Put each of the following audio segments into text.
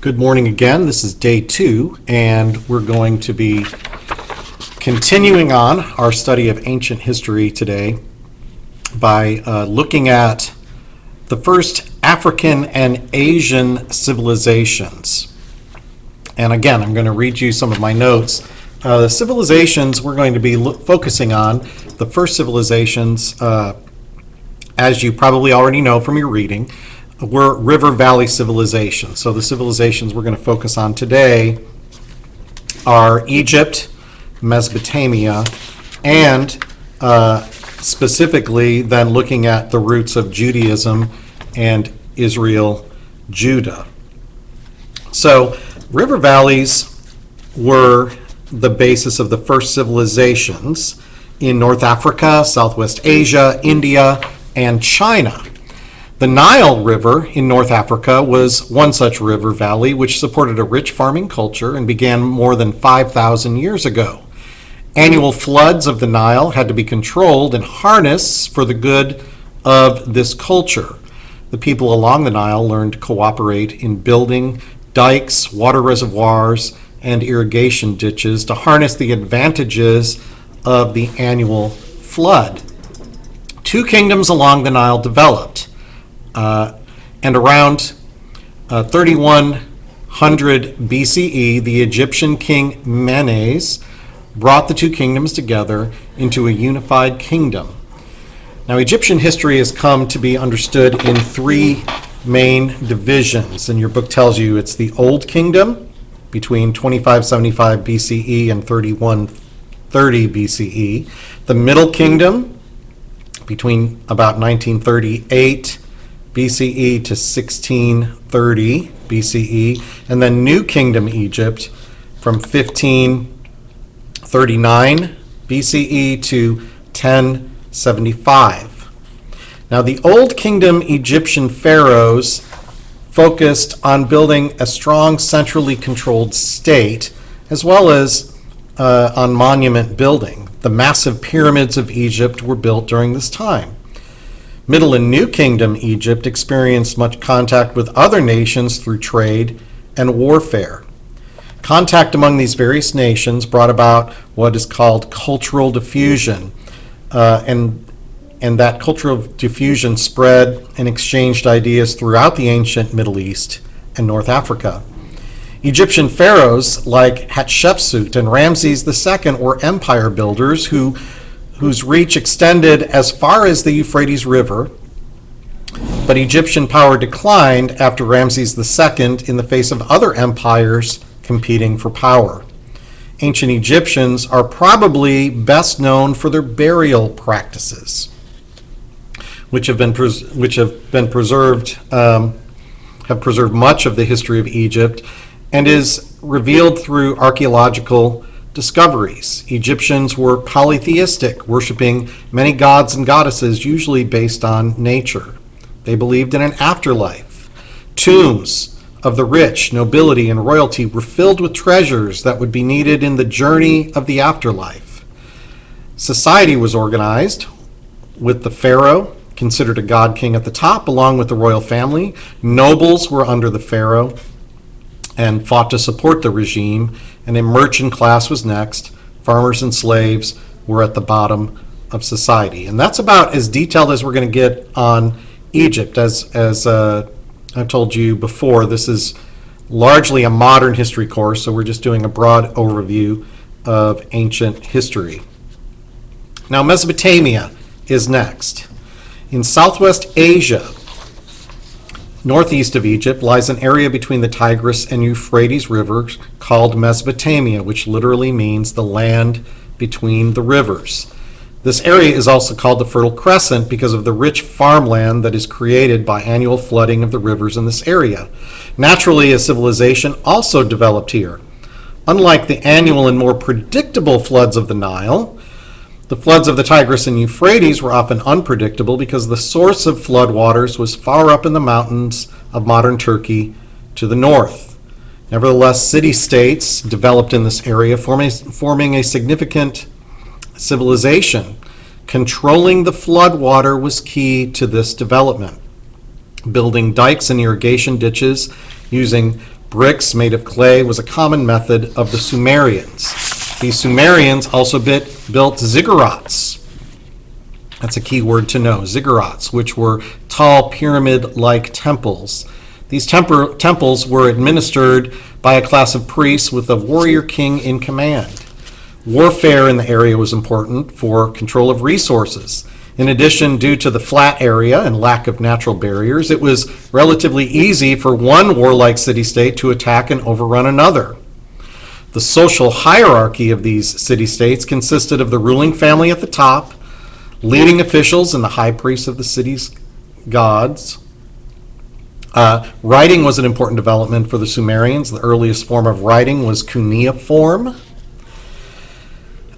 Good morning again. This is day 2, and we're going to be continuing on our study of ancient history today by looking at the first African and Asian civilizations. And again, I'm going to read you some of my notes. The civilizations we're going to be focusing on, the first civilizations, as you probably already know from your reading, were river valley civilizations. So the civilizations we're going to focus on today are Egypt, Mesopotamia, and specifically then looking at the roots of Judaism and Israel, Judah. So river valleys were the basis of the first civilizations in North Africa, Southwest Asia, India, and China. The Nile River in North Africa was one such river valley which supported a rich farming culture and began more than 5,000 years ago. Annual floods of the Nile had to be controlled and harnessed for the good of this culture. The people along the Nile learned to cooperate in building dikes, water reservoirs, and irrigation ditches to harness the advantages of the annual flood. Two kingdoms along the Nile developed. And around 3100 BCE, the Egyptian king Menes brought the two kingdoms together into a unified kingdom. Now, Egyptian history has come to be understood in three main divisions, and your book tells you it's the Old Kingdom between 2575 BCE and 3130 BCE, the Middle Kingdom between about 1938 BCE to 1630 BCE, and then New Kingdom Egypt from 1539 BCE to 1075. Now, the Old Kingdom Egyptian pharaohs focused on building a strong centrally controlled state, as well as on monument building. The massive pyramids of Egypt were built during this time. Middle and New Kingdom Egypt experienced much contact with other nations through trade and warfare. Contact among these various nations brought about what is called cultural diffusion, and that cultural diffusion spread and exchanged ideas throughout the ancient Middle East and North Africa. Egyptian pharaohs like Hatshepsut and Ramses II were empire builders whose reach extended as far as the Euphrates River, but Egyptian power declined after Ramses II in the face of other empires competing for power. Ancient Egyptians are probably best known for their burial practices, which have preserved much of the history of Egypt and is revealed through archaeological discoveries. Egyptians were polytheistic, worshiping many gods and goddesses, usually based on nature. They believed in an afterlife. Tombs of the rich, nobility, and royalty were filled with treasures that would be needed in the journey of the afterlife. Society was organized with the pharaoh, considered a god king at the top, along with the royal family. Nobles were under the pharaoh and fought to support the regime, and a merchant class was next. Farmers and slaves were at the bottom of society. And that's about as detailed as we're going to get on Egypt. As I've told you before, this is largely a modern history course, so we're just doing a broad overview of ancient history. Now, Mesopotamia is next. In Southwest Asia, northeast of Egypt, lies an area between the Tigris and Euphrates rivers called Mesopotamia, which literally means the land between the rivers. This area is also called the Fertile Crescent because of the rich farmland that is created by annual flooding of the rivers in this area. Naturally, a civilization also developed here. Unlike the annual and more predictable floods of the Nile, the floods of the Tigris and Euphrates were often unpredictable because the source of floodwaters was far up in the mountains of modern Turkey to the north. Nevertheless, city-states developed in this area, forming a significant civilization. Controlling the floodwater was key to this development. Building dikes and irrigation ditches using Bricks made of clay was a common method of the Sumerians. These Sumerians also built ziggurats. That's a key word to know, ziggurats, which were tall pyramid-like temples. These temples were administered by a class of priests with a warrior king in command. Warfare in the area was important for control of resources. In addition, due to the flat area and lack of natural barriers, it was relatively easy for one warlike city-state to attack and overrun another. The social hierarchy of these city-states consisted of the ruling family at the top, leading officials and the high priests of the city's gods. Writing was an important development for the Sumerians. The earliest form of writing was cuneiform,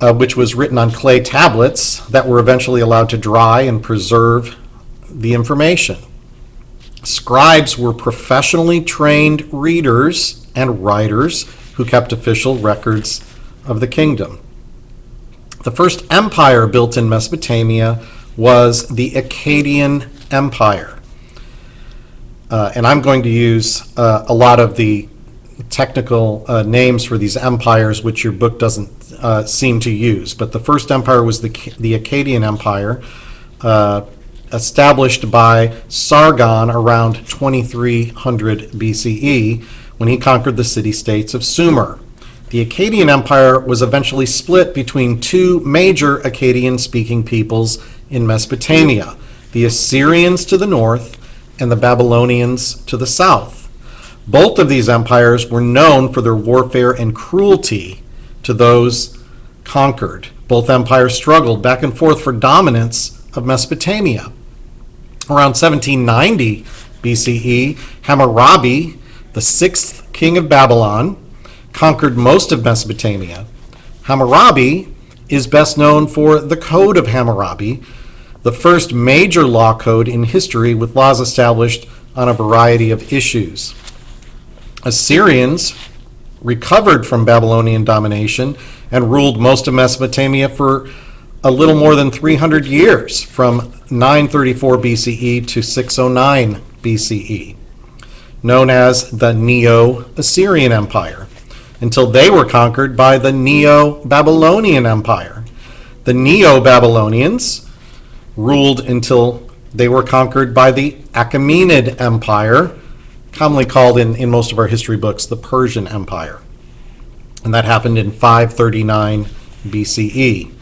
which was written on clay tablets that were eventually allowed to dry and preserve the information. Scribes were professionally trained readers and writers who kept official records of the kingdom. The first empire built in Mesopotamia was the Akkadian Empire. And I'm going to use a lot of the technical names for these empires, which your book doesn't seem to use. But the first empire was the Akkadian Empire, established by Sargon around 2300 BCE when he conquered the city-states of Sumer. The Akkadian Empire was eventually split between two major Akkadian-speaking peoples in Mesopotamia, the Assyrians to the north and the Babylonians to the south. Both of these empires were known for their warfare and cruelty to those conquered. Both empires struggled back and forth for dominance of Mesopotamia. Around 1790 BCE, Hammurabi, the sixth king of Babylon, conquered most of Mesopotamia. Hammurabi is best known for the Code of Hammurabi, the first major law code in history with laws established on a variety of issues. Assyrians recovered from Babylonian domination and ruled most of Mesopotamia for a little more than 300 years, from 934 BCE to 609 BCE, known as the Neo-Assyrian Empire, until they were conquered by the Neo-Babylonian Empire. The Neo-Babylonians ruled until they were conquered by the Achaemenid Empire, commonly called in most of our history books the Persian Empire. And that happened in 539 BCE.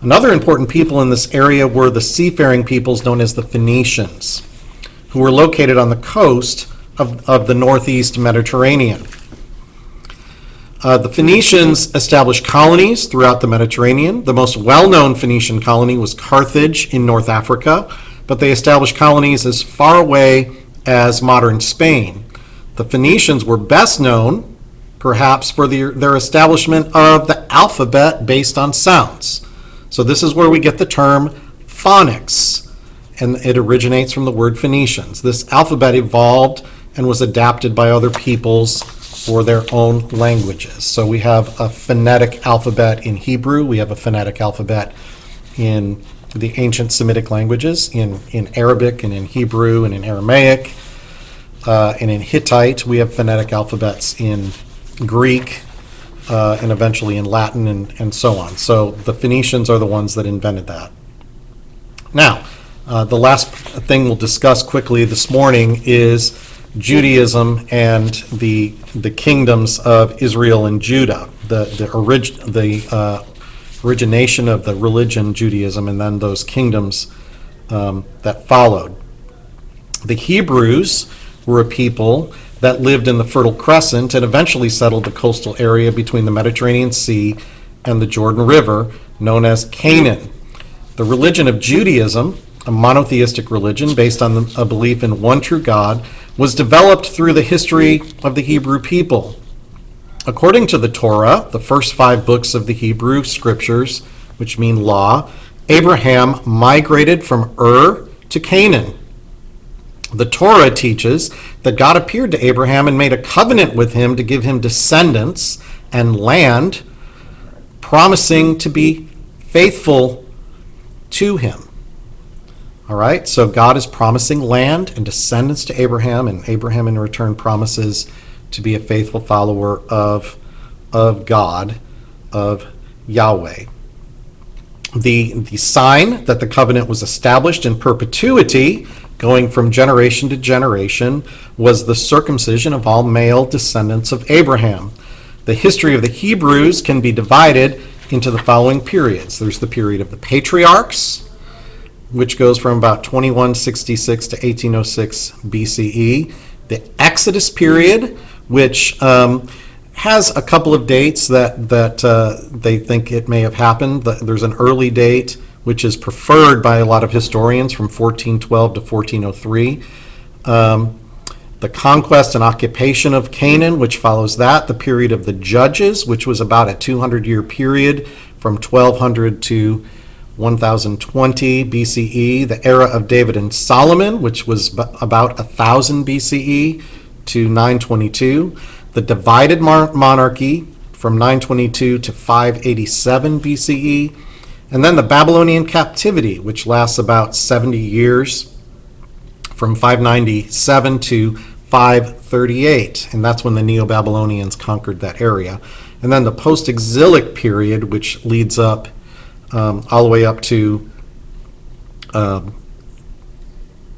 Another important people in this area were the seafaring peoples known as the Phoenicians, who were located on the coast of the northeast Mediterranean. The Phoenicians established colonies throughout the Mediterranean. The most well-known Phoenician colony was Carthage in North Africa, but they established colonies as far away as modern Spain. The Phoenicians were best known, perhaps, for their establishment of the alphabet based on sounds. So this is where we get the term phonics, and it originates from the word Phoenicians. This alphabet evolved and was adapted by other peoples for their own languages. So we have a phonetic alphabet in Hebrew, we have a phonetic alphabet in the ancient Semitic languages, in Arabic and in Hebrew and in Aramaic, and in Hittite. We have phonetic alphabets in Greek, and eventually in Latin and so on. So the Phoenicians are the ones that invented that. Now, the last thing we'll discuss quickly this morning is Judaism and the kingdoms of Israel and Judah, the origination of the religion Judaism, and then those kingdoms that followed. The Hebrews were a people that lived in the Fertile Crescent and eventually settled the coastal area between the Mediterranean Sea and the Jordan River, known as Canaan. The religion of Judaism, a monotheistic religion based on a belief in one true God, was developed through the history of the Hebrew people. According to the Torah, the first 5 books of the Hebrew scriptures, which mean law, Abraham migrated from Ur to Canaan. The Torah teaches that God appeared to Abraham and made a covenant with him to give him descendants and land, promising to be faithful to him. All right, so God is promising land and descendants to Abraham, and Abraham in return promises to be a faithful follower of God, of Yahweh. The sign that the covenant was established in perpetuity, going from generation to generation, was the circumcision of all male descendants of Abraham. The history of the Hebrews can be divided into the following periods. There's the period of the patriarchs, which goes from about 2166 to 1806 BCE. The Exodus period, which has a couple of dates that they think it may have happened. There's an early date, which is preferred by a lot of historians, from 1412 to 1403. The conquest and occupation of Canaan, which follows that. The period of the Judges, which was about a 200-year period from 1200 to 1020 BCE. The era of David and Solomon, which was about 1000 BCE to 922. The divided monarchy from 922 to 587 BCE. And then the Babylonian captivity, which lasts about 70 years from 597 to 538. And that's when the Neo-Babylonians conquered that area. And then the post-exilic period, which leads up all the way up to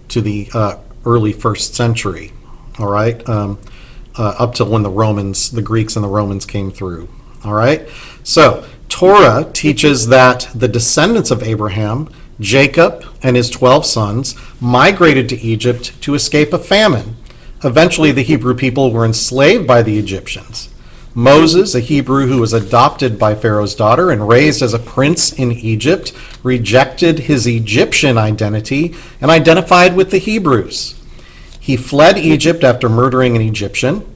the early first century. All right. Up to when the Greeks and the Romans came through. All right? So, Torah teaches that the descendants of Abraham, Jacob and his 12 sons, migrated to Egypt to escape a famine. Eventually, the Hebrew people were enslaved by the Egyptians. Moses, a Hebrew who was adopted by Pharaoh's daughter and raised as a prince in Egypt, rejected his Egyptian identity and identified with the Hebrews. He fled Egypt after murdering an Egyptian,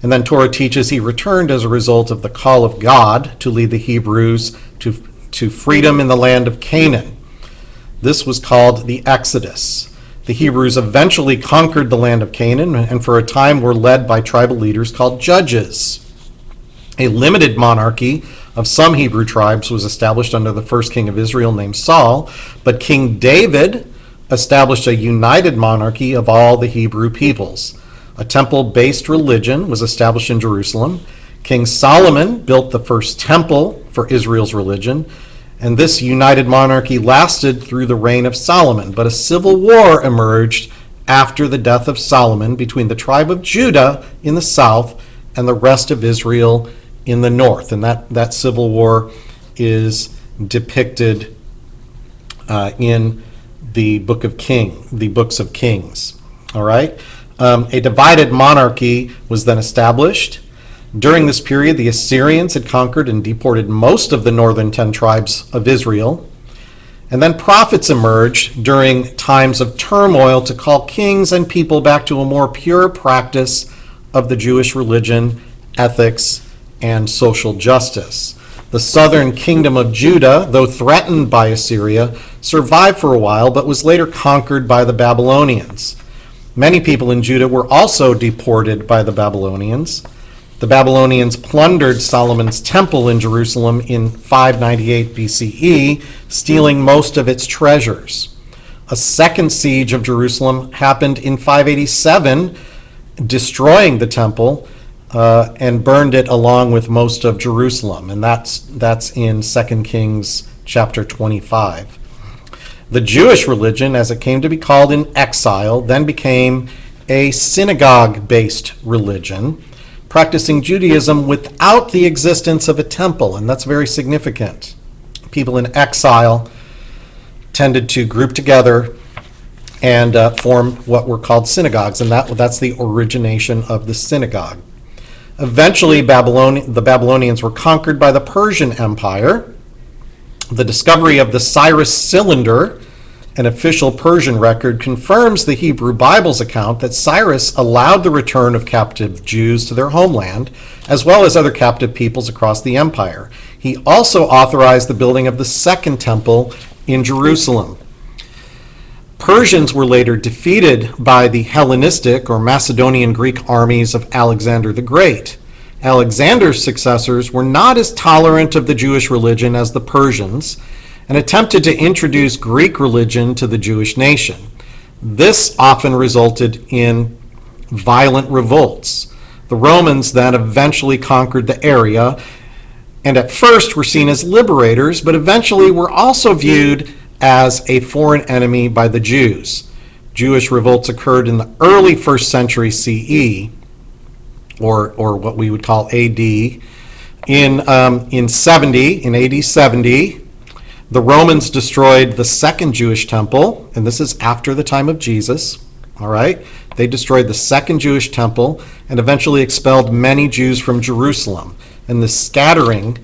and then Torah teaches he returned as a result of the call of God to lead the Hebrews to freedom in the land of Canaan. This was called the Exodus. The Hebrews eventually conquered the land of Canaan and for a time were led by tribal leaders called judges. A limited monarchy of some Hebrew tribes was established under the first king of Israel named Saul, but King David established a united monarchy of all the Hebrew peoples. A temple-based religion was established in Jerusalem. King Solomon built the first temple for Israel's religion, and this united monarchy lasted through the reign of Solomon. But a civil war emerged after the death of Solomon between the tribe of Judah in the south and the rest of Israel in the north. And that civil war is depicted in the books of Kings. All right? A divided monarchy was then established. During this period, the Assyrians had conquered and deported most of the northern 10 tribes of Israel. And then prophets emerged during times of turmoil to call kings and people back to a more pure practice of the Jewish religion, ethics, and social justice. The southern kingdom of Judah, though threatened by Assyria, survived for a while but was later conquered by the Babylonians. Many people in Judah were also deported by the Babylonians. The Babylonians plundered Solomon's temple in Jerusalem in 598 BCE, stealing most of its treasures. A second siege of Jerusalem happened in 587, destroying the temple and burned it along with most of Jerusalem. And that's in 2 Kings chapter 25. The Jewish religion, as it came to be called in exile, then became a synagogue-based religion, practicing Judaism without the existence of a temple, and that's very significant. People in exile tended to group together and form what were called synagogues, and that's the origination of the synagogue. Eventually, the Babylonians were conquered by the Persian Empire. The discovery of the Cyrus cylinder, an official Persian record, confirms the Hebrew Bible's account that Cyrus allowed the return of captive Jews to their homeland, as well as other captive peoples across the empire. He also authorized the building of the Second Temple in Jerusalem. Persians were later defeated by the Hellenistic or Macedonian Greek armies of Alexander the Great. Alexander's successors were not as tolerant of the Jewish religion as the Persians and attempted to introduce Greek religion to the Jewish nation. This often resulted in violent revolts. The Romans then eventually conquered the area, and at first were seen as liberators, but eventually were also viewed as a foreign enemy by the Jews. Jewish revolts occurred in the early 1st century CE, or what we would call AD. In AD 70, the Romans destroyed the second Jewish temple, and this is after the time of Jesus. All right, they destroyed the second Jewish temple and eventually expelled many Jews from Jerusalem. And the scattering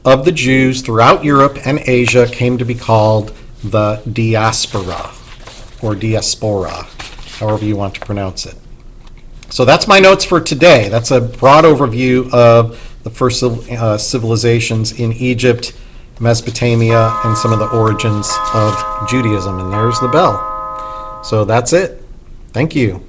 of the Jews throughout Europe and Asia came to be called the diaspora, or diaspora, however you want to pronounce it. So that's my notes for today. That's a broad overview of the first civilizations in Egypt, Mesopotamia, and some of the origins of Judaism. And there's the bell. So that's it. Thank you.